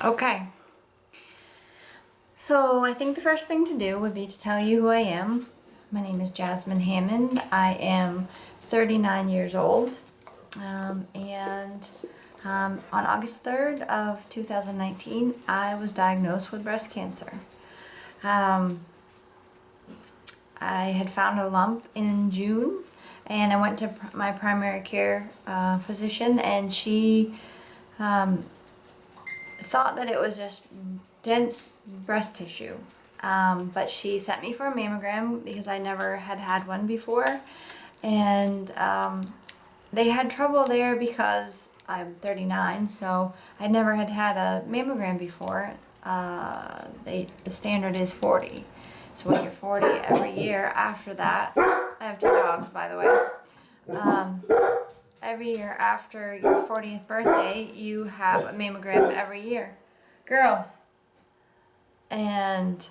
Okay. So I think the first thing to do would be to tell you who I am. My name is Jasmine Hammond. I am 39 years old. And on August 3rd of 2019, I was diagnosed with breast cancer. Um, I had found a lump in June, and I went to my primary care physician, and she thought that it was just dense breast tissue. But she sent me for a mammogram because I never had had one before. And they had trouble there because I'm 39, so I never had had a mammogram before. The standard is 40. So when you're 40 every year after that, I have two dogs, by the way. Every year after your 40th birthday, you have a mammogram every year. Girls. And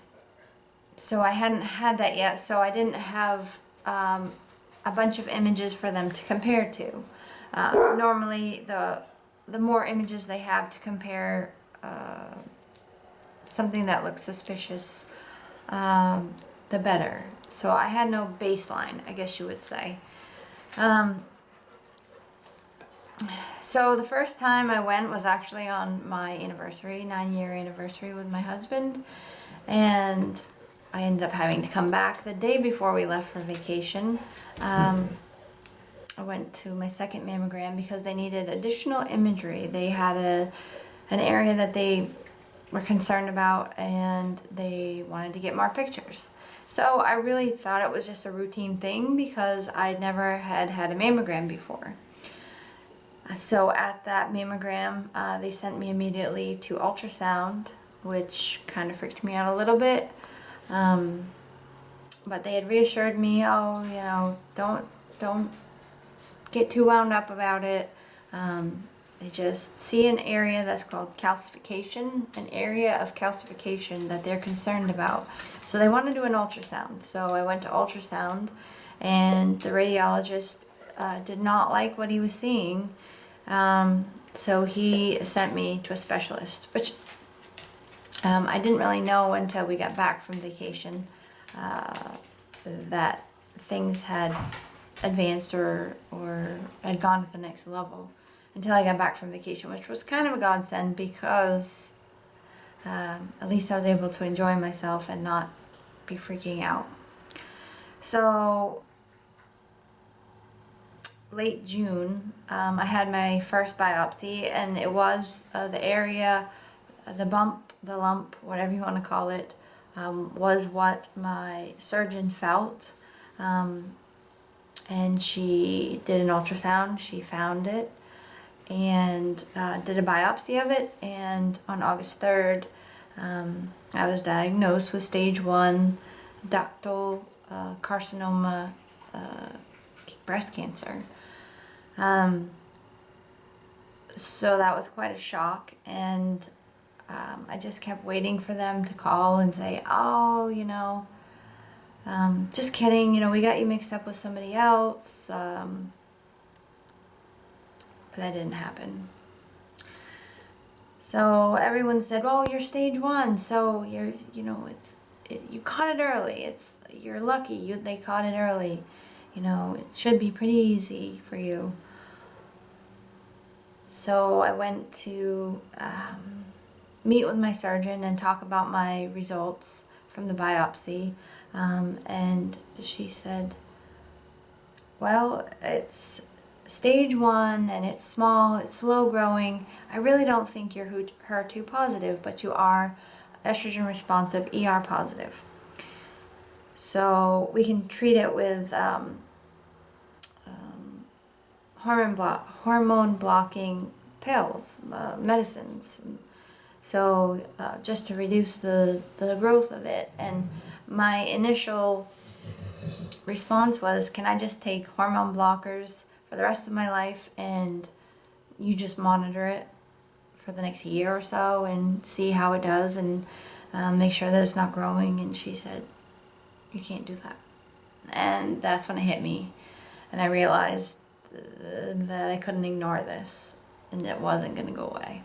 so I hadn't had that yet, so I didn't have a bunch of images for them to compare to. Normally, the more images they have to compare something that looks suspicious, the better. So I had no baseline, I guess you would say. So the first time I went was actually on my anniversary, 9-year anniversary with my husband, and I ended up having to come back the day before we left for vacation. I went to my second mammogram because they needed additional imagery. They had an area that they were concerned about, and they wanted to get more pictures. So I really thought it was just a routine thing because I never had had a mammogram before. So at that mammogram, they sent me immediately to ultrasound, which kind of freaked me out a little bit. But they had reassured me, oh, don't get too wound up about it. They just see an area that's called calcification, an area of calcification that they're concerned about. So they want to do an ultrasound. So I went to ultrasound, and the radiologist did not like what he was seeing. So he sent me to a specialist, which I didn't really know until we got back from vacation that things had advanced or had gone to the next level until I got back from vacation, which was kind of a godsend because at least I was able to enjoy myself and not be freaking out. So late June, I had my first biopsy, and it was the area, the bump, the lump, whatever you want to call it, was what my surgeon felt. And she did an ultrasound, she found it, and did a biopsy of it, and on August 3rd, I was diagnosed with stage 1 ductal carcinoma breast cancer. So that was quite a shock, and I just kept waiting for them to call and say, oh, just kidding, we got you mixed up with somebody else, but that didn't happen. So everyone said, well, you're stage 1, so you caught it early, you're lucky, they caught it early, it should be pretty easy for you. So I went to meet with my surgeon and talk about my results from the biopsy, and she said, well, it's stage 1 and it's small, it's slow growing. I really don't think you're HER2 positive, but you are estrogen responsive, ER positive. So we can treat it with hormone blocking pills, medicines. So just to reduce the growth of it. And my initial response was, can I just take hormone blockers for the rest of my life and you just monitor it for the next year or so and see how it does and make sure that it's not growing? And she said, you can't do that. And that's when it hit me, and I realized that I couldn't ignore this and it wasn't going to go away.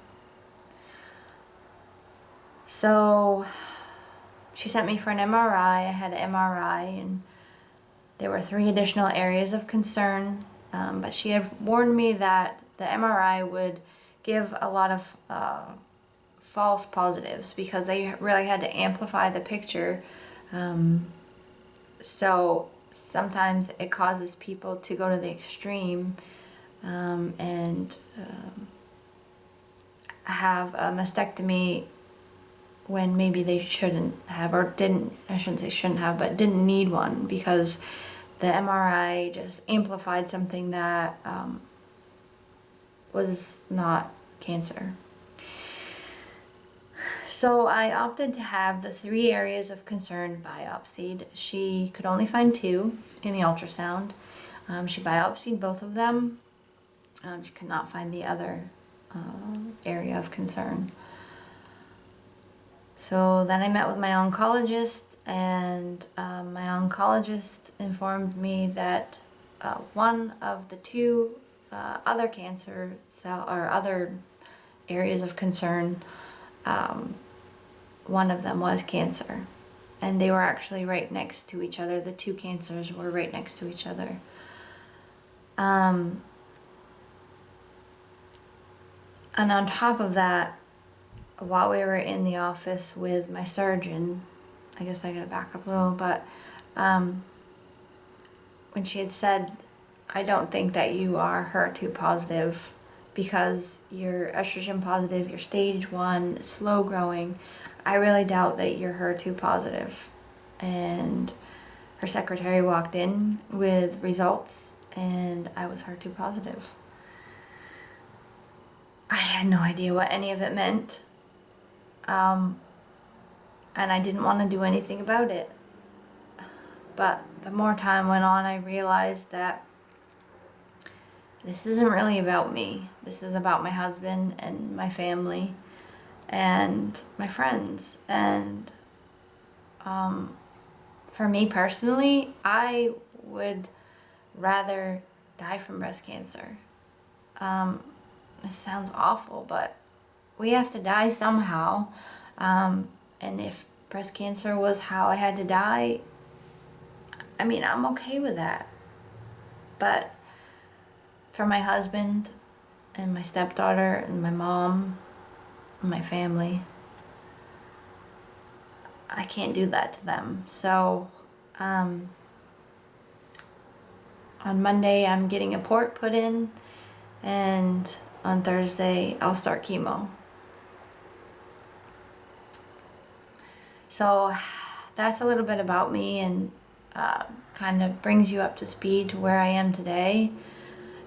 So she sent me for an MRI. I had an MRI, and there were 3 additional areas of concern, but she had warned me that the MRI would give a lot of false positives because they really had to amplify the picture. So sometimes it causes people to go to the extreme and have a mastectomy when maybe they shouldn't have, or didn't, I shouldn't say shouldn't have, but didn't need one, because the MRI just amplified something that was not cancer. So I opted to have the 3 areas of concern biopsied. She could only find 2 in the ultrasound. She biopsied both of them. She could not find the other area of concern. So then I met with my oncologist, and my oncologist informed me that one of the 2 other cancer cell or other areas of concern, one of them was cancer, and they were actually right next to each other. The 2 cancers were right next to each other. And on top of that, while we were in the office with my surgeon, I guess I gotta back up a little, but when she had said, I don't think that you are HER2 positive because you're estrogen positive, you're stage 1, slow growing, I really doubt that you're HER2 positive. And her secretary walked in with results, and I was HER2 positive. I had no idea what any of it meant. And I didn't want to do anything about it. But the more time went on, I realized that this isn't really about me. This is about my husband and my family and my friends. And for me personally, I would rather die from breast cancer. This sounds awful, but we have to die somehow. And if breast cancer was how I had to die, I mean, I'm okay with that. But for my husband and my stepdaughter and my mom and my family, I can't do that to them. So on Monday I'm getting a port put in, and on Thursday I'll start chemo. So that's a little bit about me, and kind of brings you up to speed to where I am today.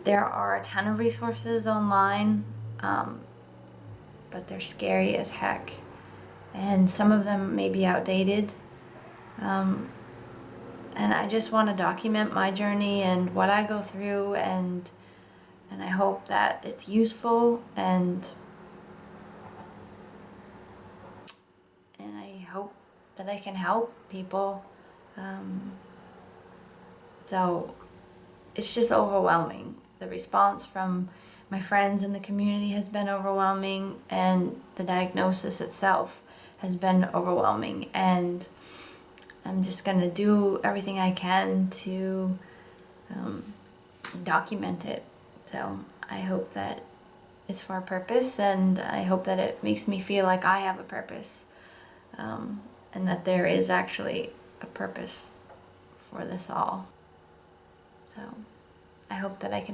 There are a ton of resources online, but they're scary as heck, and some of them may be outdated. And I just want to document my journey and what I go through, and I hope that it's useful, and I hope that I can help people. So it's just overwhelming. The response from my friends in the community has been overwhelming, and the diagnosis itself has been overwhelming, and I'm just going to do everything I can to document it. So I hope that it's for a purpose, and I hope that it makes me feel like I have a purpose, and that there is actually a purpose for this all. So I hope that I can